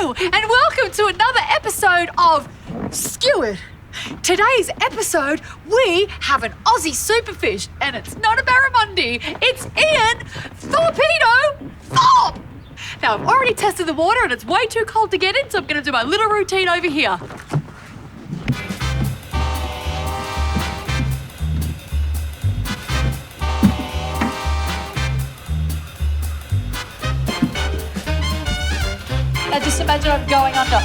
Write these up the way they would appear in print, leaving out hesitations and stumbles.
Hello and welcome to another episode of Skewered. Today's episode, we have an Aussie superfish, and it's not a barramundi, it's Ian Thorpe. Now, I've already tested the water and it's way too cold to get in, so I'm going to do my little routine over here. Now just imagine I'm going under.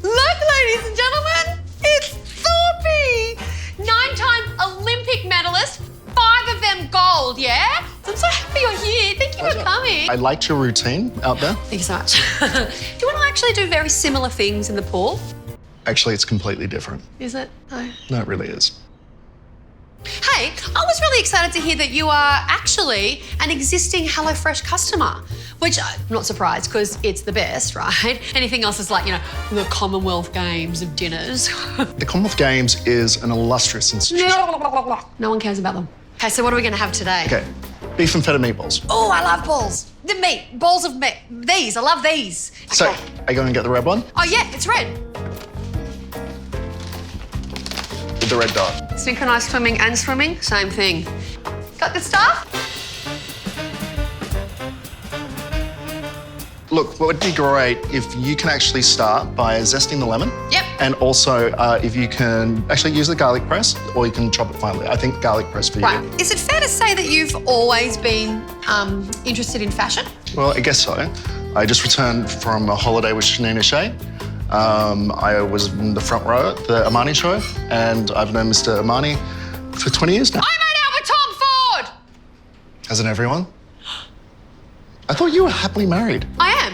Look, ladies and gentlemen, it's Thorpe! 9-time Olympic medalist, 5 of them gold, yeah? I'm so happy you're here. Thank you for coming. I liked your routine out there. Thank you so much. Do you want to actually do very similar things in the pool? Actually, it's completely different. Is it? No. No, it really is. Hey, I was really excited to hear that you are actually an existing HelloFresh customer, which I'm not surprised because it's the best, right? Anything else is like, the Commonwealth Games of dinners. The Commonwealth Games is an illustrious institution. No one cares about them. Okay, so what are we going to have today? Okay, beef and feta meatballs. Oh, I love balls. The meat, balls of meat. These, I love these. So, Okay. are you going to get the red one? Oh yeah, it's red. With the red dot. Synchronized swimming and swimming, same thing. Got the stuff? Look, what would be great if you can actually start by zesting the lemon. Yep. And also, if you can actually use the garlic press, or you can chop it finely. I think garlic press for you. Right. Is it fair to say that you've always been interested in fashion? Well, I guess so. I just returned from a holiday with Shanina Shea. I was in the front row at the Armani show, and I've known Mr. Armani for 20 years now. I made out with Tom Ford! Hasn't everyone? I thought you were happily married. I am.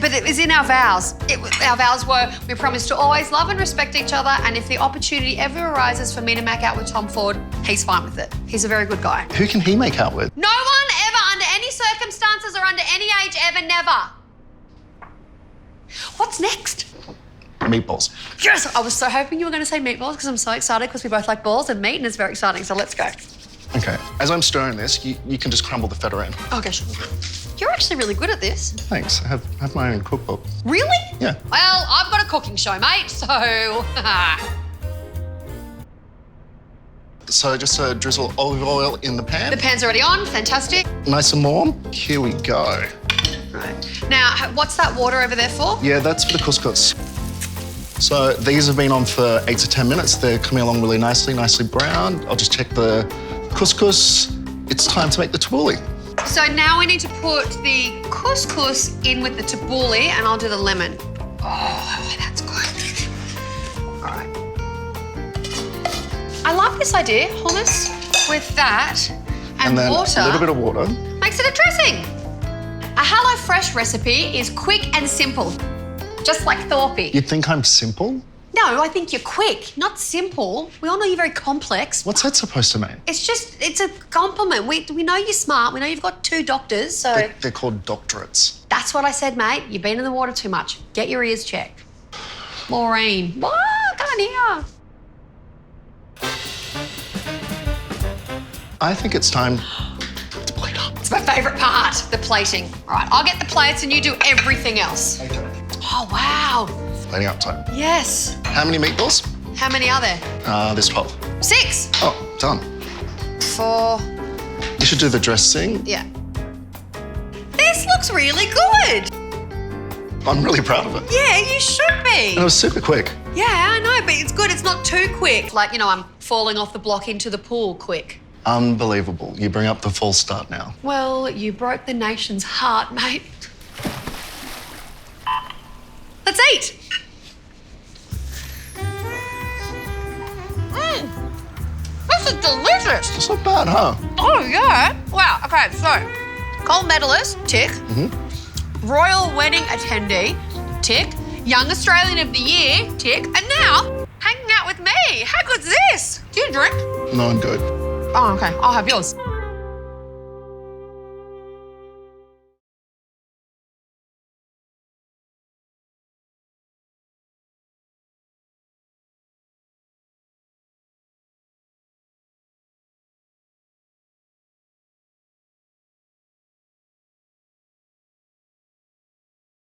But it was in our vows. Our vows were we promised to always love and respect each other, and if the opportunity ever arises for me to make out with Tom Ford, he's fine with it. He's a very good guy. Who can he make out with? No one ever, under any circumstances or under any age, ever, never. What's next? Meatballs. Yes! I was so hoping you were going to say meatballs because I'm so excited because we both like balls and meat and it's very exciting, so let's go. Okay, as I'm stirring this, you can just crumble the feta in. Okay, sure. You're actually really good at this. Thanks, I have my own cookbook. Really? Yeah. Well, I've got a cooking show, mate, so... So just drizzle olive oil in the pan. The pan's already on, fantastic. Nice and warm. Here we go. Right. Now, what's that water over there for? Yeah, that's for the couscous. So these have been on for 8 to 10 minutes. They're coming along really nicely brown. I'll just check the couscous. It's time to make the tabbouleh. So now we need to put the couscous in with the tabbouleh and I'll do the lemon. Oh, that's good. All right. I love this idea, hummus with that and then water. a little bit of water. Makes it a dressing. A HelloFresh recipe is quick and simple, just like Thorpe. You'd think I'm simple? No, I think you're quick, not simple. We all know you're very complex. What's that supposed to mean? It's a compliment. We know you're smart. We know you've got 2 doctors, so... They're called doctorates. That's what I said, mate. You've been in the water too much. Get your ears checked. Maureen. What? Come on here. I think it's time to plate up. It's my favourite part, the plating. All right, I'll get the plates and you do everything else. Okay. Oh, wow. Plating up time. Yes. How many meatballs? How many are there? There's 12. 6. Oh, done. 4. You should do the dressing. Yeah. This looks really good. I'm really proud of it. Yeah, you should be. And it was super quick. Yeah, I know, but it's good. It's not too quick. Like, I'm falling off the block into the pool quick. Unbelievable. You bring up the false start now. Well, you broke the nation's heart, mate. Let's eat. This is delicious. It's not bad, huh? Oh, yeah. Wow. Okay, so gold medalist, tick. Royal wedding attendee, tick. Young Australian of the Year, tick. And now, hanging out with me. How good's this? Do you drink? No, I'm good. Oh, okay. I'll have yours.